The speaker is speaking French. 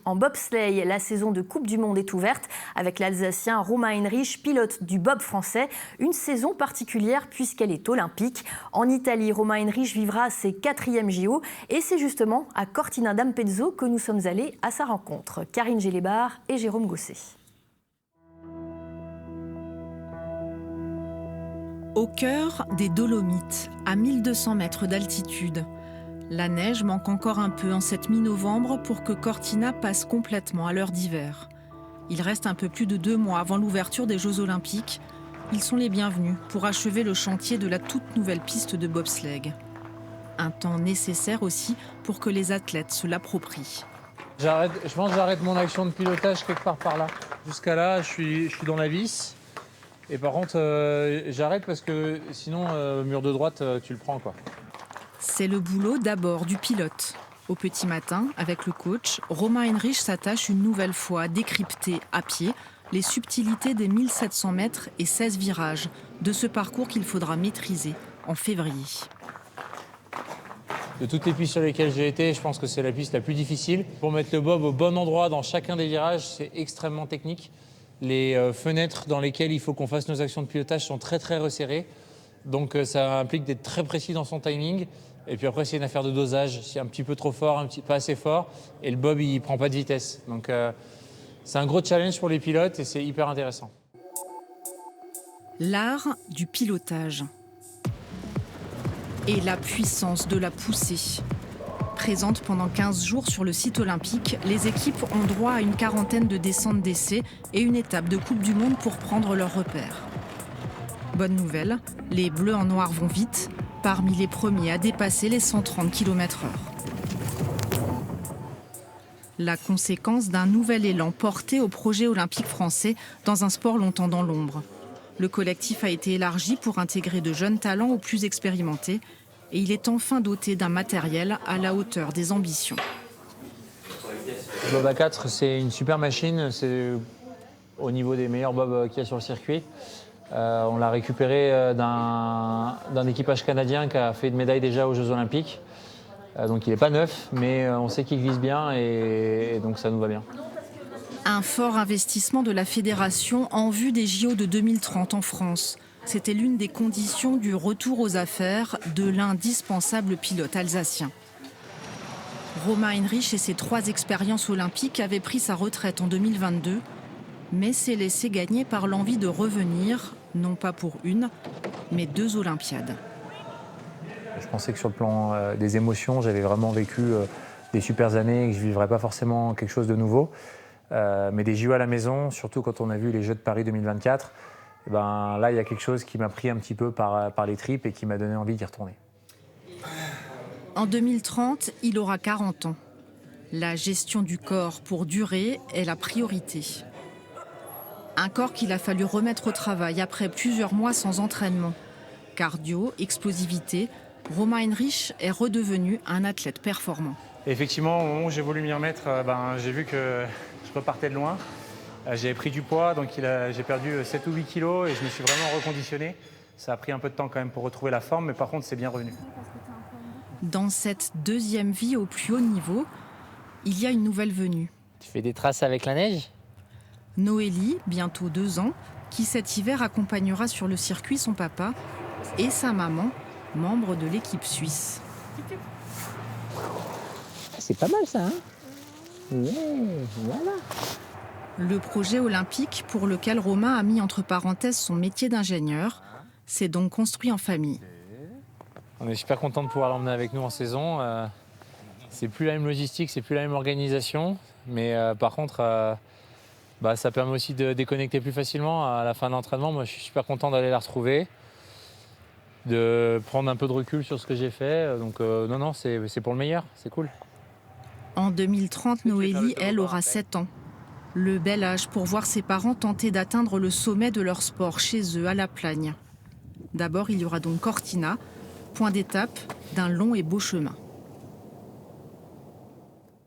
En bobsleigh, la saison de Coupe du Monde est ouverte avec l'Alsacien Romain Heinrich, pilote du bob français. Une saison particulière puisqu'elle est olympique. En Italie, Romain Heinrich vivra ses 4e JO et c'est justement à Cortina d'Ampezzo que nous sommes allés à sa rencontre. Karine Gélébar et Jérôme Gosset. Au cœur des Dolomites, à 1200 mètres d'altitude. La neige manque encore un peu en cette mi-novembre pour que Cortina passe complètement à l'heure d'hiver. Il reste un peu plus de 2 mois avant l'ouverture des Jeux Olympiques. Ils sont les bienvenus pour achever le chantier de la toute nouvelle piste de bobsleigh. Un temps nécessaire aussi pour que les athlètes se l'approprient. Je pense que j'arrête mon action de pilotage quelque part par là. Jusqu'à là, je suis dans la vis. Et par contre, j'arrête parce que sinon, mur de droite, tu le prends, quoi. C'est le boulot d'abord du pilote. Au petit matin, avec le coach, Romain Heinrich s'attache une nouvelle fois à décrypter à pied les subtilités des 1700 mètres et 16 virages de ce parcours qu'il faudra maîtriser en février. De toutes les pistes sur lesquelles j'ai été, je pense que c'est la piste la plus difficile. Pour mettre le bob au bon endroit dans chacun des virages, c'est extrêmement technique. Les fenêtres dans lesquelles il faut qu'on fasse nos actions de pilotage sont très très resserrées. Donc ça implique d'être très précis dans son timing. Et puis après, c'est une affaire de dosage. C'est un petit peu trop fort, pas assez fort. Et le bob, il prend pas de vitesse. Donc c'est un gros challenge pour les pilotes et c'est hyper intéressant. L'art du pilotage. Et la puissance de la poussée. Présentes pendant 15 jours sur le site olympique, les équipes ont droit à une 40aine de descentes d'essai et une étape de Coupe du Monde pour prendre leurs repères. Bonne nouvelle, les Bleus en noir vont vite, parmi les premiers à dépasser les 130 km/h. La conséquence d'un nouvel élan porté au projet olympique français dans un sport longtemps dans l'ombre. Le collectif a été élargi pour intégrer de jeunes talents aux plus expérimentés et il est enfin doté d'un matériel à la hauteur des ambitions. Le bob A4, c'est une super machine, c'est au niveau des meilleurs bobs qu'il y a sur le circuit. On l'a récupéré d'un équipage canadien qui a fait une médaille déjà aux Jeux Olympiques. Donc il n'est pas neuf, mais on sait qu'il glisse bien et donc ça nous va bien. Un fort investissement de la fédération en vue des JO de 2030 en France. C'était l'une des conditions du retour aux affaires de l'indispensable pilote alsacien. Romain Heinrich et ses 3 expériences olympiques avaient pris sa retraite en 2022, mais s'est laissé gagner par l'envie de revenir, non pas pour une, mais 2 Olympiades. Je pensais que sur le plan des émotions, j'avais vraiment vécu des super années et que je ne vivrais pas forcément quelque chose de nouveau. Mais des JO à la maison, surtout quand on a vu les Jeux de Paris 2024, et ben là, il y a quelque chose qui m'a pris un petit peu par les tripes et qui m'a donné envie d'y retourner. En 2030, il aura 40 ans. La gestion du corps pour durer est la priorité. Un corps qu'il a fallu remettre au travail après plusieurs mois sans entraînement. Cardio, explosivité, Romain Heinrich est redevenu un athlète performant. Et effectivement, au moment où j'ai voulu m'y remettre, j'ai vu que je repartais de loin. J'avais pris du poids, donc j'ai perdu 7 ou 8 kilos et je me suis vraiment reconditionné. Ça a pris un peu de temps quand même pour retrouver la forme, mais par contre, c'est bien revenu. Dans cette 2e vie au plus haut niveau, il y a une nouvelle venue. Tu fais des traces avec la neige ? Noélie, bientôt 2 ans, qui cet hiver accompagnera sur le circuit son papa et sa maman, membre de l'équipe suisse. C'est pas mal ça, hein ? Ouais, voilà. Le projet olympique pour lequel Romain a mis entre parenthèses son métier d'ingénieur s'est donc construit en famille. On est super content de pouvoir l'emmener avec nous en saison. C'est plus la même logistique, c'est plus la même organisation, mais par contre, ça permet aussi de déconnecter plus facilement à la fin de l'entraînement. Moi, je suis super content d'aller la retrouver, de prendre un peu de recul sur ce que j'ai fait. Donc non, c'est pour le meilleur, c'est cool. En 2030, Noélie, elle, aura 7 ans. Le bel âge pour voir ses parents tenter d'atteindre le sommet de leur sport chez eux, à La Plagne. D'abord, il y aura donc Cortina, point d'étape d'un long et beau chemin.